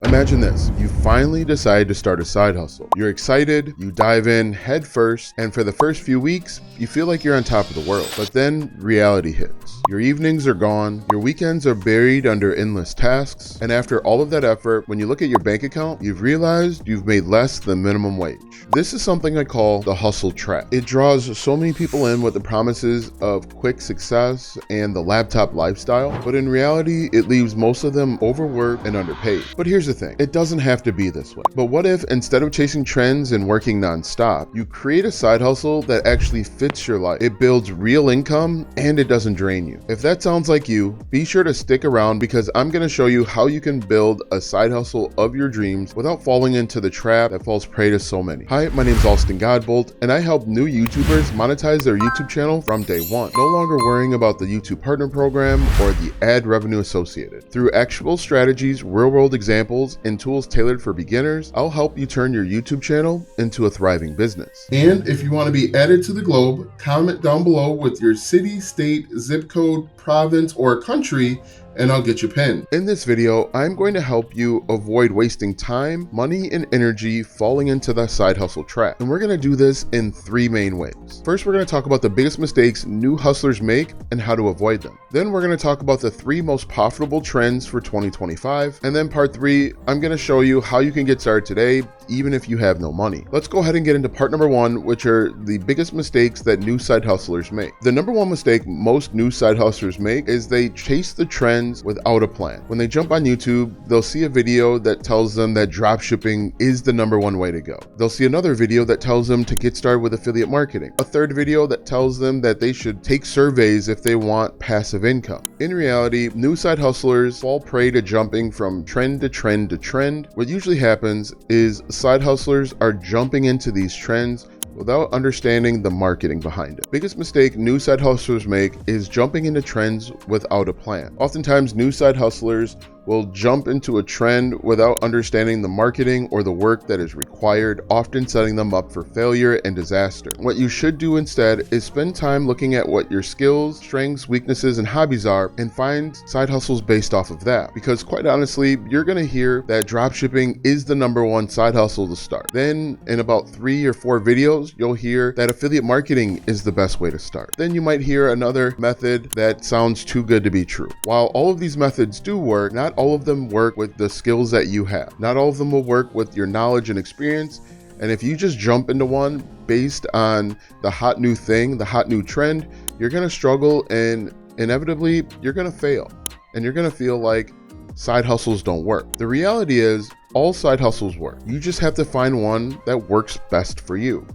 Imagine this, you finally decide to start a side hustle. You're excited, you dive in head first, and for the first few weeks, you feel like you're on top of the world. But then reality hits. Your evenings are gone, your weekends are buried under endless tasks, and after all of that effort, when you look at your bank account, you've realized you've made less than minimum wage. This is something I call the hustle trap. It draws so many people in with the promises of quick success and the laptop lifestyle, but in reality, it leaves most of them overworked and underpaid. But here's the thing, it doesn't have to be this way. But what if instead of chasing trends and working nonstop, you create a side hustle that actually fits your life? It builds real income and it doesn't drain you. If that sounds like you, be sure to stick around because I'm going to show you how you can build a side hustle of your dreams without falling into the trap that falls prey to so many. Hi, my name is Alston Godbolt, and I help new YouTubers monetize their YouTube channel from day one, no longer worrying about the YouTube Partner Program or the ad revenue associated. Through actual strategies, real-world examples, and tools tailored for beginners, I'll help you turn your YouTube channel into a thriving business. And if you want to be added to the globe, comment down below with your city, state, zip code, province, or country, and I'll get you pinned. In this video, I'm going to help you avoid wasting time, money, and energy falling into the side hustle trap. And we're going to do this in three main ways. First, we're going to talk about the biggest mistakes new hustlers make and how to avoid them. Then we're going to talk about the three most profitable trends for 2025. And then part three, I'm going to show you how you can get started today, even if you have no money. Let's go ahead and get into part number one, which are the biggest mistakes that new side hustlers make. The number one mistake most new side hustlers make is they chase the trends without a plan. When they jump on YouTube, they'll see a video that tells them that dropshipping is the number one way to go. They'll see another video that tells them to get started with affiliate marketing. A third video that tells them that they should take surveys if they want passive income. In reality, new side hustlers fall prey to jumping from trend to trend to trend. What usually happens is side hustlers are jumping into these trends without understanding the marketing behind it. Biggest mistake new side hustlers make is jumping into trends without a plan. Oftentimes, new side hustlers will jump into a trend without understanding the marketing or the work that is required, often setting them up for failure and disaster. What you should do instead is spend time looking at what your skills, strengths, weaknesses, and hobbies are and find side hustles based off of that. Because quite honestly, you're going to hear that dropshipping is the number one side hustle to start. Then in about 3 or 4 videos, you'll hear that affiliate marketing is the best way to start. Then you might hear another method that sounds too good to be true. While all of these methods do work, not all of them work with the skills that you have. Not all of them will work with your knowledge and experience. And if you just jump into one based on the hot new thing, the hot new trend, you're going to struggle and inevitably you're going to fail. And you're going to feel like side hustles don't work. The reality is all side hustles work. You just have to find one that works best for you.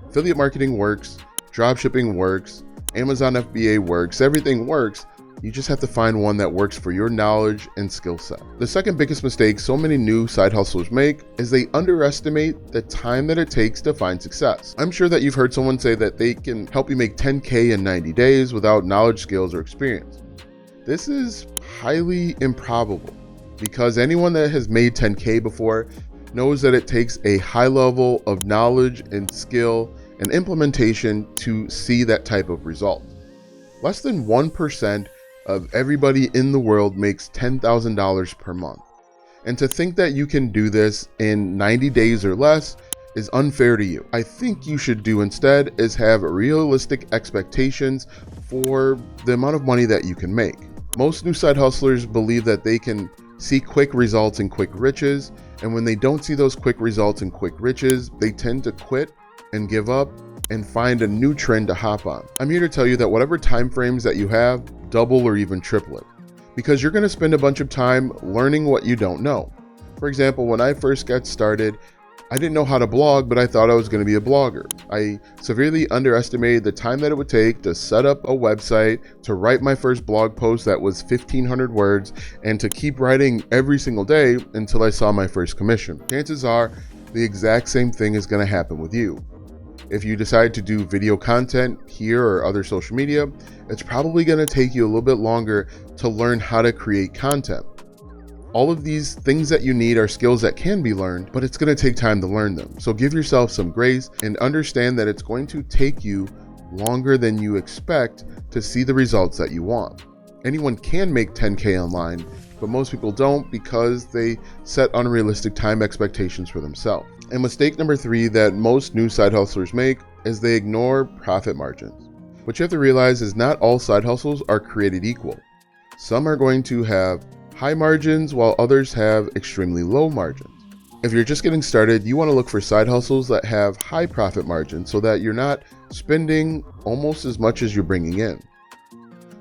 Affiliate marketing works, dropshipping works, Amazon FBA works, everything works. You just have to find one that works for your knowledge and skill set. The second biggest mistake so many new side hustlers make is they underestimate the time that it takes to find success. I'm sure that you've heard someone say that they can help you make 10K in 90 days without knowledge, skills, or experience. This is highly improbable because anyone that has made 10K before knows that it takes a high level of knowledge and skill and implementation to see that type of result. Less than 1% of everybody in the world makes $10,000 per month. And to think that you can do this in 90 days or less is unfair to you. I think you should do instead is have realistic expectations for the amount of money that you can make. Most new side hustlers believe that they can see quick results and quick riches, and when they don't see those quick results and quick riches, they tend to quit and give up and find a new trend to hop on. I'm here to tell you that whatever time frames that you have, double or even triple it, because you're going to spend a bunch of time learning what you don't know. For example, when I first got started, I didn't know how to blog, but I thought I was going to be a blogger. I severely underestimated the time that it would take to set up a website, to write my first blog post that was 1,500 words, and to keep writing every single day until I saw my first commission. Chances are the exact same thing is going to happen with you. If you decide to do video content here or other social media, it's probably going to take you a little bit longer to learn how to create content. All of these things that you need are skills that can be learned, but it's going to take time to learn them. So give yourself some grace and understand that it's going to take you longer than you expect to see the results that you want. Anyone can make 10K online, but most people don't because they set unrealistic time expectations for themselves. And mistake number 3 that most new side hustlers make is they ignore profit margins. What you have to realize is not all side hustles are created equal. Some are going to have high margins while others have extremely low margins. If you're just getting started, you want to look for side hustles that have high profit margins so that you're not spending almost as much as you're bringing in.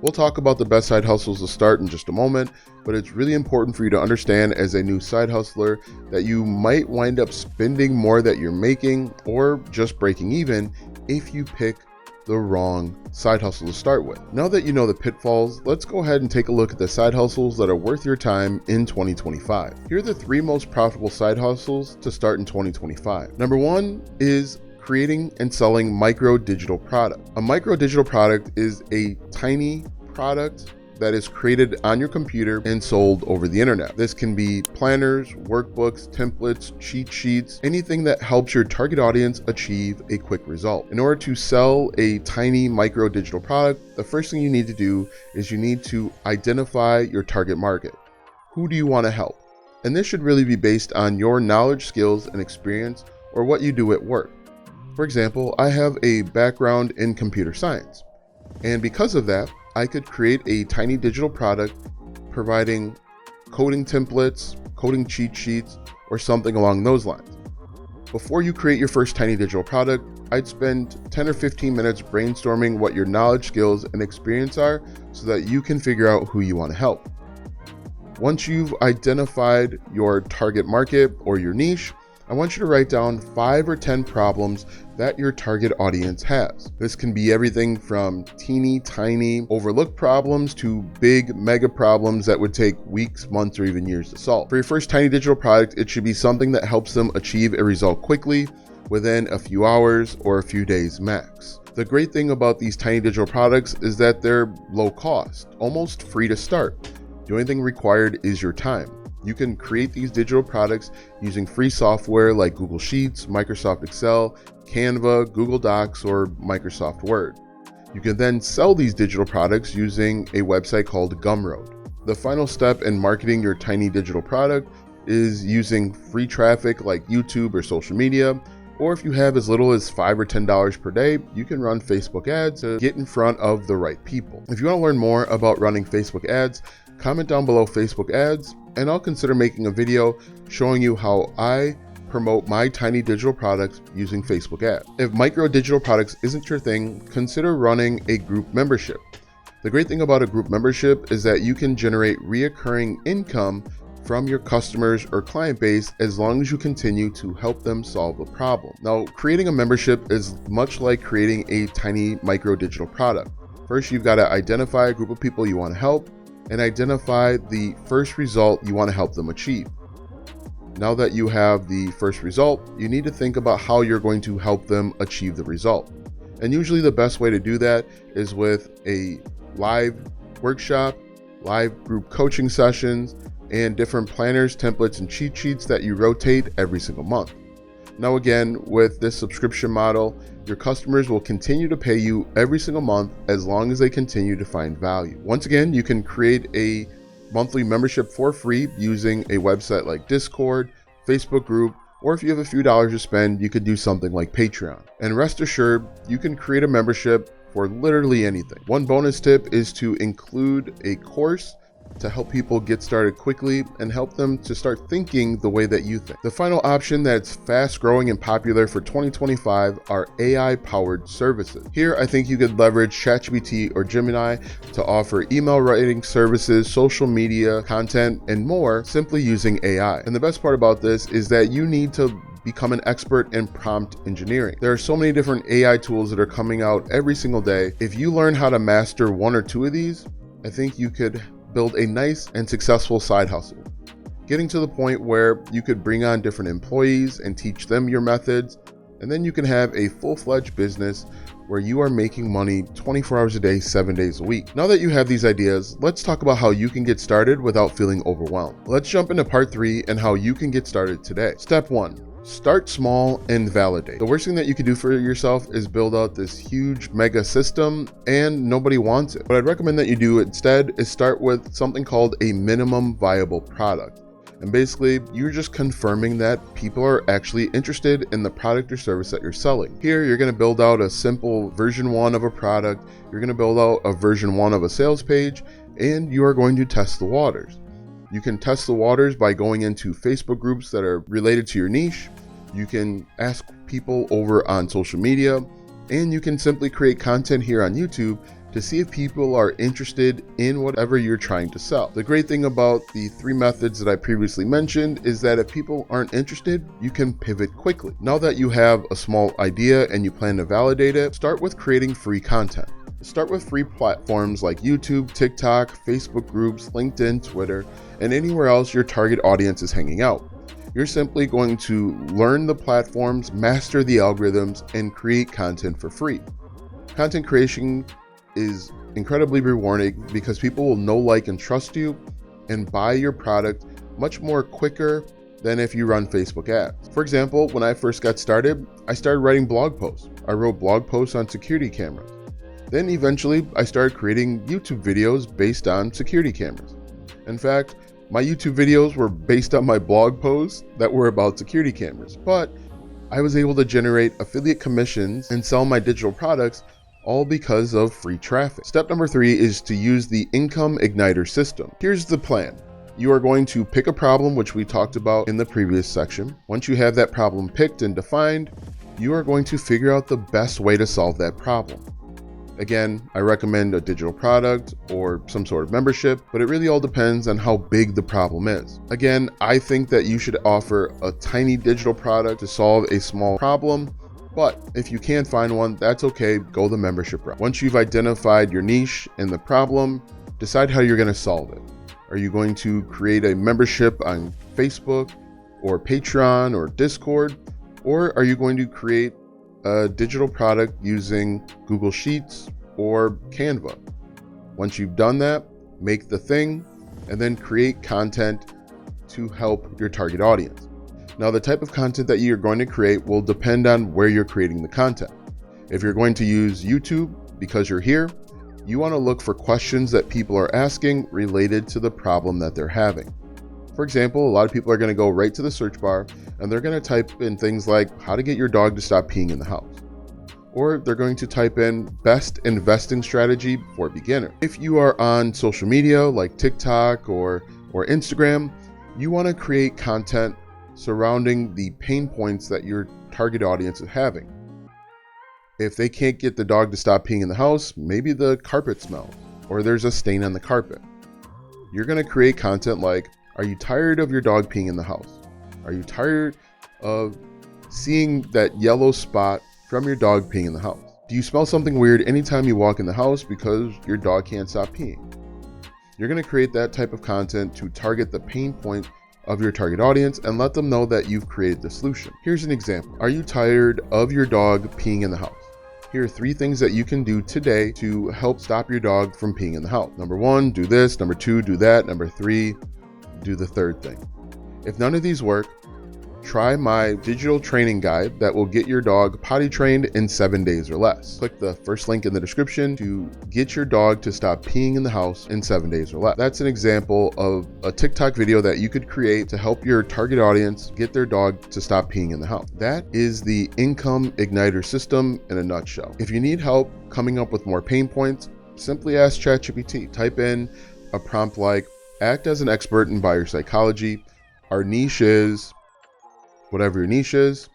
We'll talk about the best side hustles to start in just a moment, but it's really important for you to understand as a new side hustler that you might wind up spending more that you're making or just breaking even if you pick the wrong side hustle to start with. Now that you know the pitfalls, let's go ahead and take a look at the side hustles that are worth your time in 2025. Here are the 3 most profitable side hustles to start in 2025. Number 1 is creating and selling micro digital product. A micro digital product is a tiny product that is created on your computer and sold over the internet. This can be planners, workbooks, templates, cheat sheets, anything that helps your target audience achieve a quick result. In order to sell a tiny micro digital product, the first thing you need to do is you need to identify your target market. Who do you want to help? And this should really be based on your knowledge, skills, and experience, or what you do at work. For example, I have a background in computer science, and because of that, I could create a tiny digital product providing coding templates, coding cheat sheets, or something along those lines. Before you create your first tiny digital product, I'd spend 10 or 15 minutes brainstorming what your knowledge, skills, and experience are so that you can figure out who you want to help. Once you've identified your target market or your niche, I want you to write down 5 or 10 problems that your target audience has. This can be everything from teeny tiny overlooked problems to big mega problems that would take weeks, months, or even years to solve. For your first tiny digital product, it should be something that helps them achieve a result quickly within a few hours or a few days max. The great thing about these tiny digital products is that they're low cost, almost free to start. The only thing required is your time. You can create these digital products using free software like Google Sheets, Microsoft Excel, Canva, Google Docs, or Microsoft Word. You can then sell these digital products using a website called Gumroad. The final step in marketing your tiny digital product is using free traffic like YouTube or social media, or if you have as little as $5 or $10 per day, you can run Facebook ads to get in front of the right people. If you want to learn more about running Facebook ads, comment down below Facebook ads, and I'll consider making a video showing you how I promote my tiny digital products using Facebook ads. If micro digital products isn't your thing, consider running a group membership. The great thing about a group membership is that you can generate reoccurring income from your customers or client base as long as you continue to help them solve a problem. Now, creating a membership is much like creating a tiny micro digital product. First, you've got to identify a group of people you want to help and identify the first result you want to help them achieve. Now that you have the first result, you need to think about how you're going to help them achieve the result. And usually the best way to do that is with a live workshop, live group coaching sessions, and different planners, templates, and cheat sheets that you rotate every single month. Now again, with this subscription model, your customers will continue to pay you every single month as long as they continue to find value. Once again, you can create a monthly membership for free using a website like Discord, Facebook group, or if you have a few dollars to spend, you could do something like Patreon. And rest assured, you can create a membership for literally anything. One bonus tip is to include a course to help people get started quickly and help them to start thinking the way that you think. The final option that's fast growing and popular for 2025 are AI-powered services. Here, I think you could leverage ChatGPT or Gemini to offer email writing services, social media, content, and more simply using AI. And the best part about this is that you need to become an expert in prompt engineering. There are so many different AI tools that are coming out every single day. If you learn how to master 1 or 2 of these, I think you could build a nice and successful side hustle, getting to the point where you could bring on different employees and teach them your methods, and then you can have a full-fledged business where you are making money 24 hours a day, 7 days a week. Now that you have these ideas, let's talk about how you can get started without feeling overwhelmed. Let's jump into part 3 and how you can get started today. Step 1, Start small and validate. The worst thing that you could do for yourself is build out this huge mega system and nobody wants it. What I'd recommend that you do instead is start with something called a minimum viable product. And basically, you're just confirming that people are actually interested in the product or service that you're selling. Here, you're going to build out a simple version 1 of a product, you're going to build out a version 1 of a sales page, and you are going to test the waters. You can test the waters by going into Facebook groups that are related to your niche. You can ask people over on social media, and you can simply create content here on YouTube to see if people are interested in whatever you're trying to sell. The great thing about the 3 methods that I previously mentioned is that if people aren't interested, you can pivot quickly. Now that you have a small idea and you plan to validate it, start with creating free content. Start with free platforms like YouTube, TikTok, Facebook groups, LinkedIn, Twitter, and anywhere else your target audience is hanging out. You're simply going to learn the platforms, master the algorithms, and create content for free. Content creation is incredibly rewarding because people will know, like, and trust you and buy your product much more quicker than if you run Facebook ads. For example, when I first got started, I started writing blog posts. I wrote blog posts on security cameras. Then eventually, I started creating YouTube videos based on security cameras. In fact, my YouTube videos were based on my blog posts that were about security cameras, but I was able to generate affiliate commissions and sell my digital products all because of free traffic. Step number 3 is to use the income igniter system. Here's the plan. You are going to pick a problem, which we talked about in the previous section. Once you have that problem picked and defined, you are going to figure out the best way to solve that problem. Again, I recommend a digital product or some sort of membership, but it really all depends on how big the problem is. Again, I think that you should offer a tiny digital product to solve a small problem, but if you can't find one, that's okay, go the membership route. Once you've identified your niche and the problem, decide how you're going to solve it. Are you going to create a membership on Facebook or Patreon or Discord, or are you going to create a digital product using Google Sheets or Canva? Once you've done that, make the thing and then create content to help your target audience. Now, the type of content that you're going to create will depend on where you're creating the content. If you're going to use YouTube because you're here, you want to look for questions that people are asking related to the problem that they're having. For example, a lot of people are going to go right to the search bar and they're going to type in things like how to get your dog to stop peeing in the house. Or they're going to type in best investing strategy for beginner. If you are on social media like TikTok or Instagram, you want to create content surrounding the pain points that your target audience is having. If they can't get the dog to stop peeing in the house, maybe the carpet smells or there's a stain on the carpet. You're going to create content like, are you tired of your dog peeing in the house? Are you tired of seeing that yellow spot from your dog peeing in the house? Do you smell something weird anytime you walk in the house because your dog can't stop peeing? You're going to create that type of content to target the pain point of your target audience and let them know that you've created the solution. Here's an example. Are you tired of your dog peeing in the house? Here are 3 things that you can do today to help stop your dog from peeing in the house. Number 1, do this. Number 2, do that. Number 3, do the 3rd thing. If none of these work, try my digital training guide that will get your dog potty trained in 7 days or less. Click the first link in the description to get your dog to stop peeing in the house in 7 days or less. That's an example of a TikTok video that you could create to help your target audience get their dog to stop peeing in the house. That is the income igniter system in a nutshell. If you need help coming up with more pain points, simply ask ChatGPT. Type in a prompt like, act as an expert in buyer psychology. Our niche is whatever your niche is.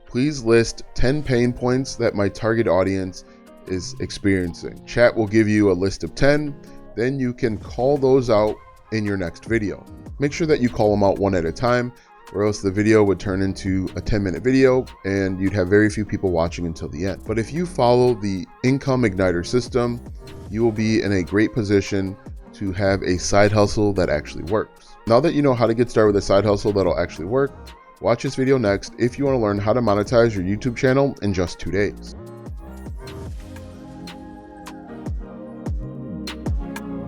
Please list 10 pain points that my target audience is experiencing. Chat will give you a list of 10. Then you can call those out in your next video. Make sure that you call them out one at a time, or else the video would turn into a 10-minute video and you'd have very few people watching until the end. But if you follow the income igniter system, you will be in a great position to have a side hustle that actually works. Now that you know how to get started with a side hustle that'll actually work, watch this video next if you want to learn how to monetize your YouTube channel in just 2 days.